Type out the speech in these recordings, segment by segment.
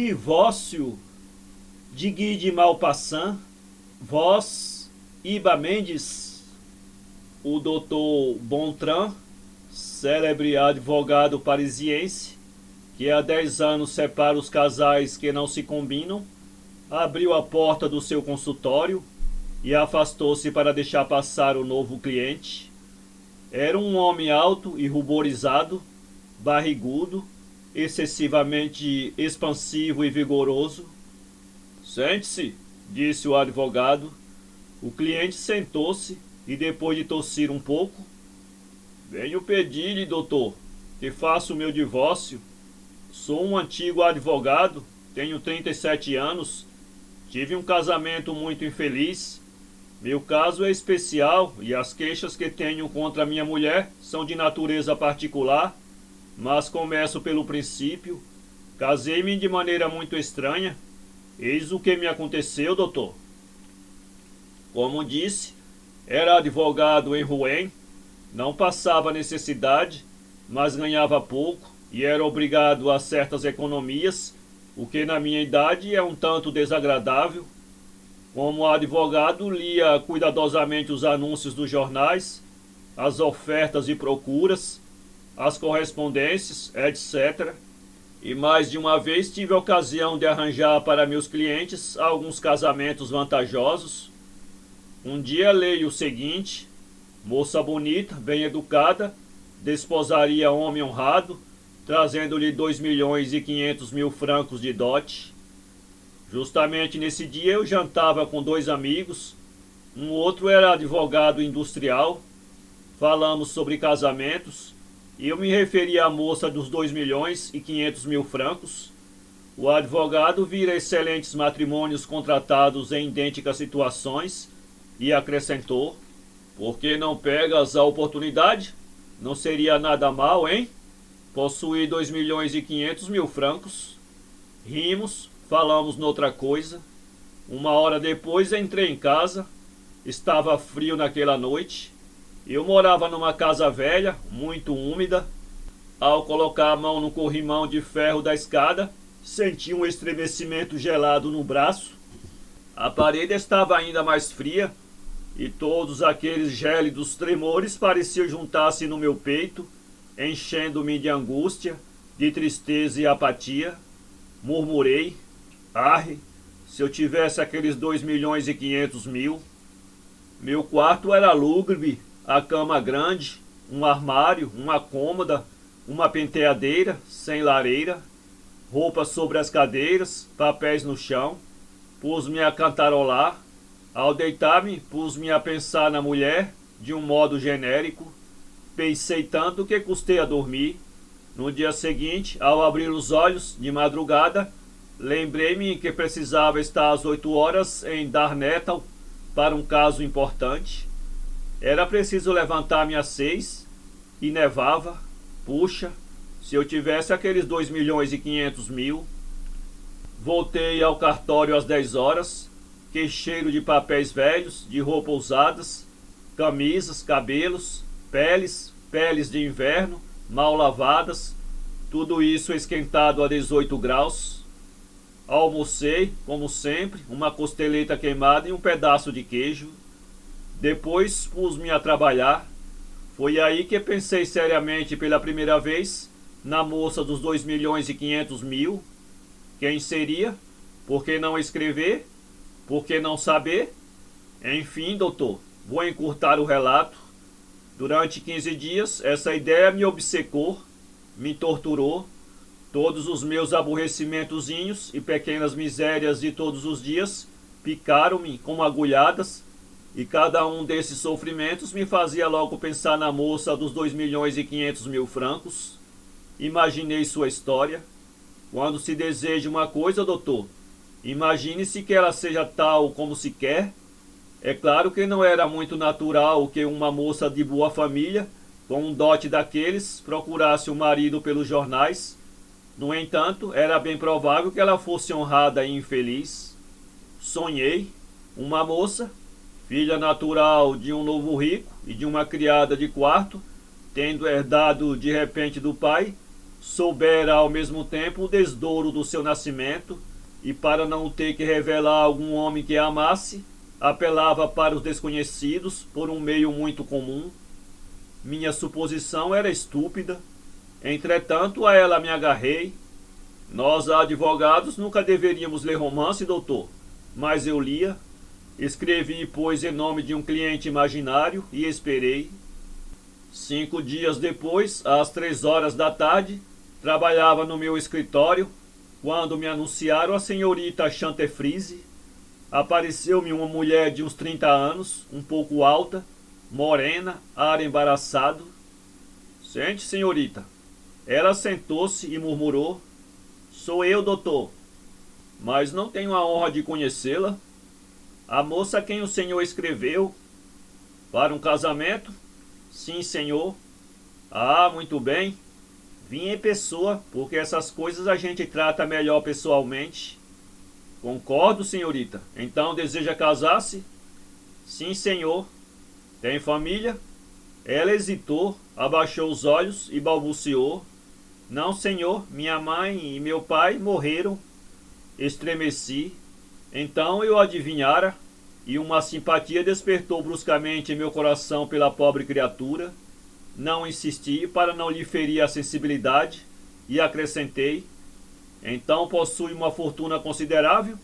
Divórcio de Guy de Maupassant, voz Iba Mendes. O doutor Bontran, célebre advogado parisiense, que há 10 anos separa os casais que não se combinam, abriu a porta do seu consultório e afastou-se para deixar passar o novo cliente. Era um homem alto e ruborizado, barrigudo, excessivamente expansivo e vigoroso. Sente-se, disse o advogado. O cliente sentou-se e, depois de tossir um pouco: venho pedir-lhe, doutor, que faça o meu divórcio. Sou um antigo advogado, tenho 37 anos, tive um casamento muito infeliz. Meu caso é especial e as queixas que tenho contra minha mulher são de natureza particular, mas começo pelo princípio. Casei-me de maneira muito estranha. Eis o que me aconteceu, doutor. Como disse, era advogado em Rouen, não passava necessidade, mas ganhava pouco e era obrigado a certas economias, o que na minha idade é um tanto desagradável. Como advogado, lia cuidadosamente os anúncios dos jornais, as ofertas e procuras, as correspondências, etc. E mais de uma vez tive a ocasião de arranjar para meus clientes alguns casamentos vantajosos. Um dia leio o seguinte: moça bonita, bem educada, desposaria homem honrado, trazendo-lhe 2.500.000 francos de dote. Justamente nesse dia eu jantava com 2 amigos, um outro era advogado industrial. Falamos sobre casamentos e eu me referi à moça dos 2.500.000 francos. O advogado vira excelentes matrimônios contratados em idênticas situações e acrescentou: por que não pegas a oportunidade? Não seria nada mal, hein? Possuir 2.500.000 francos. Rimos, falamos noutra coisa. Uma hora depois entrei em casa. Estava frio naquela noite. Eu morava numa casa velha, muito úmida. Ao colocar a mão no corrimão de ferro da escada, senti um estremecimento gelado no braço. A parede estava ainda mais fria e todos aqueles gélidos tremores pareciam juntar-se no meu peito, enchendo-me de angústia, de tristeza e apatia. Murmurei: arre, se eu tivesse aqueles 2.500.000. Meu quarto era lúgubre, a cama grande, um armário, uma cômoda, uma penteadeira sem lareira, roupas sobre as cadeiras, papéis no chão. Pus-me a cantarolar. Ao deitar-me, pus-me a pensar na mulher, de um modo genérico. Pensei tanto que custei a dormir. No dia seguinte, ao abrir os olhos, de madrugada, lembrei-me que precisava estar às 8 horas em Darnétal para um caso importante. Era preciso levantar-me às 6 e nevava. Puxa, se eu tivesse aqueles 2.500.000. Voltei ao cartório às 10 horas, que cheiro de papéis velhos, de roupas usadas, camisas, cabelos, peles de inverno, mal lavadas, tudo isso esquentado a 18 graus. Almocei, como sempre, uma costeleta queimada e um pedaço de queijo. Depois pus-me a trabalhar. Foi aí que pensei seriamente pela primeira vez na moça dos 2.500.000. Quem seria? Por que não escrever? Por que não saber? Enfim, doutor, vou encurtar o relato. Durante 15 dias, essa ideia me obcecou, me torturou. Todos os meus aborrecimentozinhos e pequenas misérias de todos os dias picaram-me como agulhadas, e cada um desses sofrimentos me fazia logo pensar na moça dos 2.500.000 francos. Imaginei sua história. Quando se deseja uma coisa, doutor, imagine-se que ela seja tal como se quer. É claro que não era muito natural que uma moça de boa família, com um dote daqueles, procurasse um marido pelos jornais. No entanto, era bem provável que ela fosse honrada e infeliz. Sonhei uma moça, filha natural de um novo rico e de uma criada de quarto, tendo herdado de repente do pai soubera ao mesmo tempo o desdouro do seu nascimento, e para não ter que revelar algum homem que a amasse, apelava para os desconhecidos por um meio muito comum. Minha suposição era estúpida, entretanto a ela me agarrei. Nós, advogados, nunca deveríamos ler romance, doutor, mas eu lia. Escrevi, pois, em nome de um cliente imaginário e esperei. 5 dias depois, às 3 horas da tarde, trabalhava no meu escritório, quando me anunciaram a senhorita Chantefrise. Apareceu-me uma mulher de uns 30 anos, um pouco alta, morena, ar embaraçado. Sente, senhorita. Ela sentou-se e murmurou: Sou eu, doutor. Mas não tenho a honra de conhecê-la. A moça a quem o senhor escreveu. Para um casamento? Sim, senhor. Ah, muito bem. Vim em pessoa, porque essas coisas a gente trata melhor pessoalmente. Concordo, senhorita. Então deseja casar-se? Sim, senhor. Tem família? Ela hesitou, abaixou os olhos e balbuciou: Não, senhor. Minha mãe e meu pai morreram. Estremeci. Então eu adivinhara, e uma simpatia despertou bruscamente em meu coração pela pobre criatura. Não insisti para não lhe ferir a sensibilidade e acrescentei: Então possui uma fortuna considerável?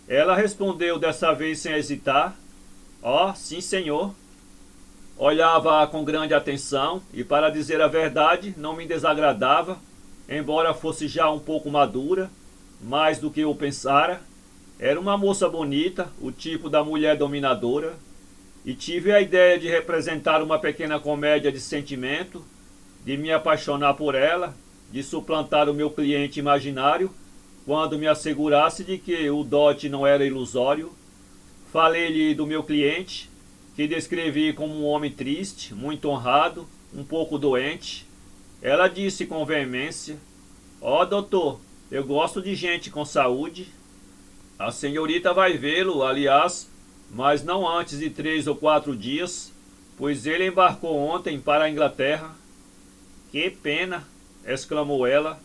Ela respondeu dessa vez sem hesitar: Oh, sim, senhor. Olhava-a com grande atenção e, para dizer a verdade, não me desagradava, embora fosse já um pouco madura, mais do que eu pensara. Era uma moça bonita, o tipo da mulher dominadora, e tive a ideia de representar uma pequena comédia de sentimento, de me apaixonar por ela, de suplantar o meu cliente imaginário, quando me assegurasse de que o dote não era ilusório. Falei-lhe do meu cliente, que descrevi como um homem triste, muito honrado, um pouco doente. Ela disse com veemência: Ó, doutor, eu gosto de gente com saúde. A senhorita vai vê-lo, aliás, mas não antes de 3 ou 4 dias, pois ele embarcou ontem para a Inglaterra. Que pena! Exclamou ela.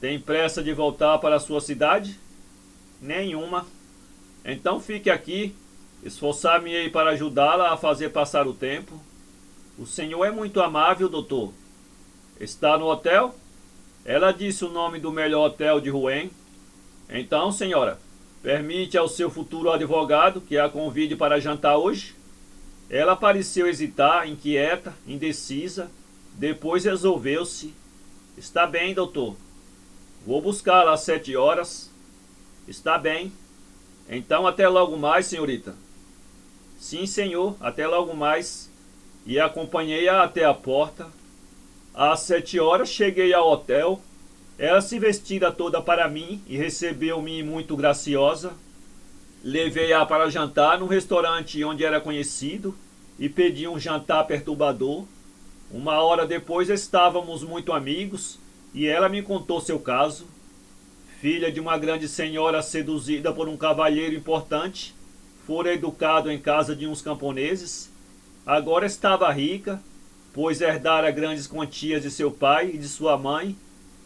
Tem pressa de voltar para a sua cidade? Nenhuma. Então fique aqui. Esforçar-me-ei para ajudá-la a fazer passar o tempo. O senhor é muito amável, doutor. Está no hotel? Ela disse o nome do melhor hotel de Rouen. Então, senhora, permite ao seu futuro advogado que a convide para jantar hoje? Ela pareceu hesitar, inquieta, indecisa. Depois resolveu-se. Está bem, doutor. Vou buscá-la às 7 horas. Está bem. Então até logo mais, senhorita. Sim, senhor, até logo mais. E acompanhei-a até a porta. Às 7 horas cheguei ao hotel. Ela se vestira toda para mim e recebeu-me muito graciosa. Levei-a para jantar num restaurante onde era conhecido e pedi um jantar perturbador. 1 hora depois estávamos muito amigos e ela me contou seu caso. Filha de uma grande senhora seduzida por um cavalheiro importante, fora educado em casa de uns camponeses. Agora estava rica, pois herdara grandes quantias de seu pai e de sua mãe,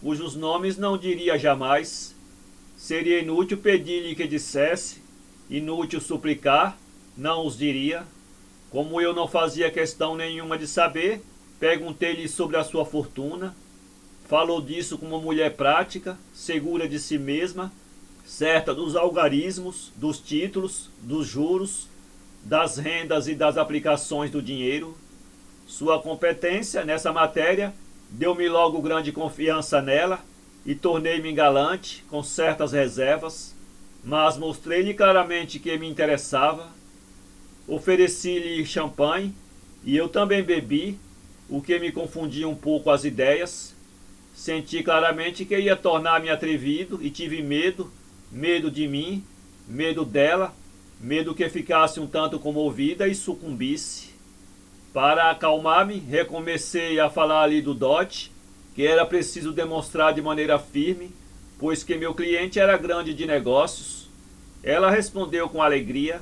cujos nomes não diria jamais. Seria inútil pedir-lhe que dissesse, inútil suplicar, não os diria. Como eu não fazia questão nenhuma de saber, perguntei-lhe sobre a sua fortuna. Falou disso com uma mulher prática, segura de si mesma, certa dos algarismos, dos títulos, dos juros, das rendas e das aplicações do dinheiro. Sua competência nessa matéria deu-me logo grande confiança nela e tornei-me galante, com certas reservas, mas mostrei-lhe claramente que me interessava. Ofereci-lhe champanhe e eu também bebi, o que me confundia um pouco as ideias. Senti claramente que ia tornar-me atrevido e tive medo, medo de mim, medo dela, medo que ficasse um tanto comovida e sucumbisse. Para acalmar-me, recomecei a falar-lhe do dote, que era preciso demonstrar de maneira firme, pois que meu cliente era grande de negócios. Ela respondeu com alegria: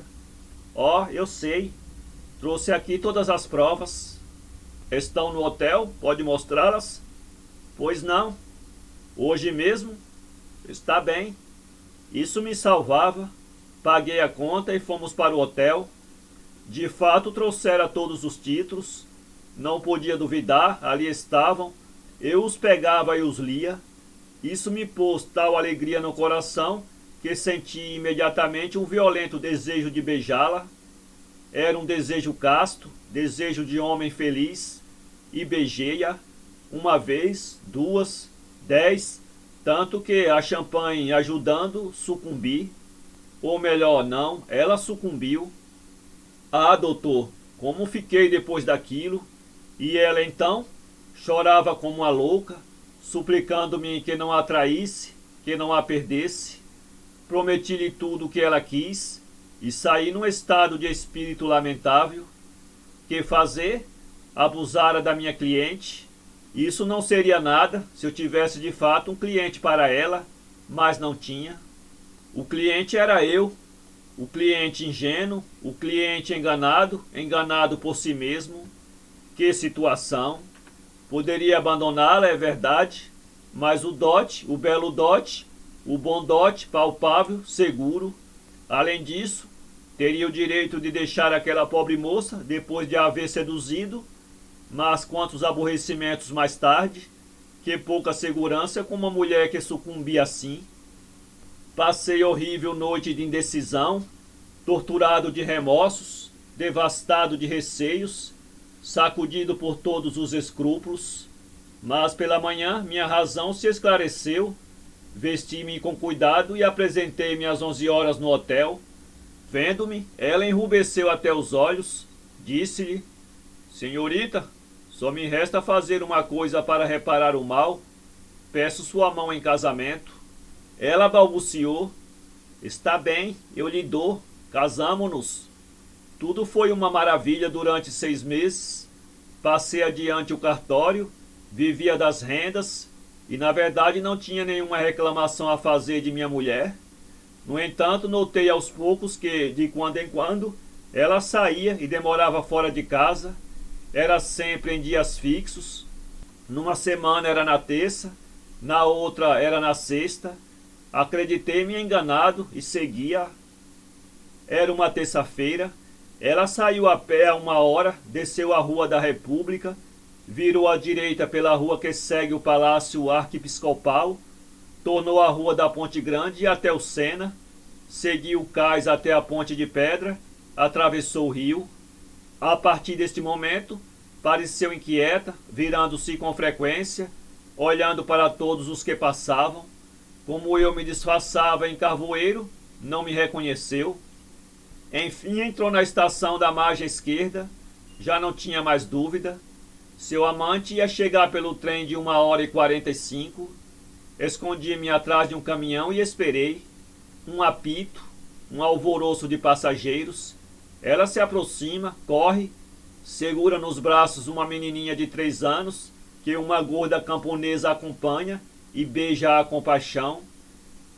Ó, eu sei, trouxe aqui todas as provas. Estão no hotel, pode mostrá-las? Pois não, Hoje mesmo? Está bem. Isso me salvava. Paguei a conta e fomos para o hotel. De fato, trouxera todos os títulos. Não podia duvidar, ali estavam. Eu os pegava e os lia. Isso me pôs tal alegria no coração que senti imediatamente um violento desejo de beijá-la. Era um desejo casto, desejo de homem feliz, e beijei-a uma vez, duas, 10, tanto que a champanhe ajudando, sucumbi. Ou melhor, não, ela sucumbiu. Ah, doutor, como fiquei depois daquilo. E ela então chorava como uma louca, suplicando-me que não a traísse, que não a perdesse. Prometi-lhe tudo o que ela quis e saí num estado de espírito lamentável. Que fazer? Abusara da minha cliente. Isso não seria nada se eu tivesse de fato um cliente para ela, mas não tinha. O cliente era eu, o cliente ingênuo, o cliente enganado, enganado por si mesmo. Que situação! Poderia abandoná-la, é verdade, mas o dote, o belo dote, o bom dote, palpável, seguro. Além disso, teria o direito de deixar aquela pobre moça depois de a haver seduzido, mas quantos aborrecimentos mais tarde, que pouca segurança com uma mulher que sucumbia assim. Passei horrível noite de indecisão, torturado de remorsos, devastado de receios, sacudido por todos os escrúpulos, mas pela manhã minha razão se esclareceu, vesti-me com cuidado e apresentei-me às 11 horas no hotel. Vendo-me, ela enrubesceu até os olhos, disse-lhe: Senhorita, só me resta fazer uma coisa para reparar o mal, peço sua mão em casamento. Ela balbuciou: Está bem, eu lhe dou, casamo-nos. Tudo foi uma maravilha durante 6 meses. Passei adiante o cartório, vivia das rendas e na verdade não tinha nenhuma reclamação a fazer de minha mulher. No entanto, notei aos poucos que, de quando em quando, ela saía e demorava fora de casa. Era sempre em dias fixos. Numa semana era na terça, na outra era na sexta. Acreditei-me enganado e seguia. Era uma terça-feira. Ela saiu a pé a 1 hora, desceu a Rua da República, virou à direita pela rua que segue o Palácio Arquiepiscopal, tornou a Rua da Ponte Grande até o Sena, seguiu o cais até a Ponte de Pedra, atravessou o rio. A partir deste momento, pareceu inquieta, virando-se com frequência, olhando para todos os que passavam. Como eu me disfarçava em carvoeiro, não me reconheceu. Enfim, entrou na estação da margem esquerda, já não tinha mais dúvida. Seu amante ia chegar pelo trem de 1 hora e 45. Escondi-me atrás de um caminhão e esperei. Um apito, um alvoroço de passageiros. Ela se aproxima, corre, segura nos braços uma menininha de 3 anos, que uma gorda camponesa acompanha e beija-a com paixão.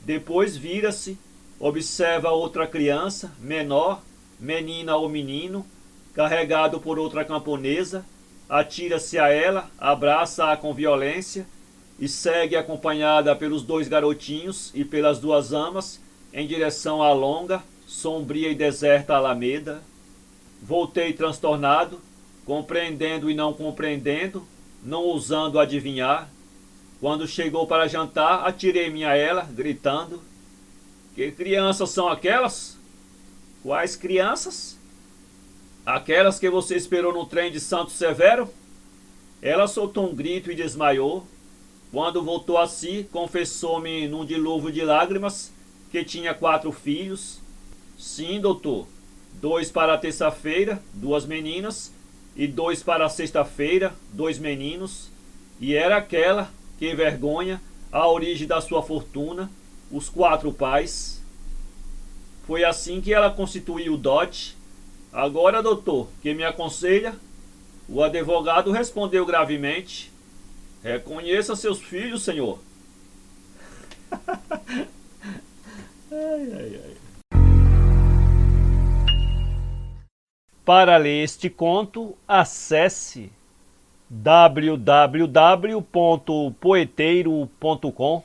Depois vira-se, observa outra criança, menor, menina ou menino, carregado por outra camponesa, atira-se a ela, abraça-a com violência e segue acompanhada pelos 2 garotinhos e pelas 2 amas em direção à longa, sombria e deserta alameda. Voltei transtornado, compreendendo e não compreendendo, não ousando adivinhar. Quando chegou para jantar, atirei-me a ela, gritando: Que crianças são aquelas? Quais crianças? Aquelas que você esperou no trem de Santo Severo? Ela soltou um grito e desmaiou. Quando voltou a si, confessou-me num dilúvio de lágrimas que tinha 4 filhos. Sim, doutor. 2 para a terça-feira, 2 meninas, e 2 para a sexta-feira, 2 meninos. E era aquela, que vergonha, a origem da sua fortuna, os 4 pais. Foi assim que ela constituiu o dote. Agora, doutor, que me aconselha? O advogado respondeu gravemente: Reconheça seus filhos, senhor. Ai, ai, ai. Para ler este conto, acesse www.poeteiro.com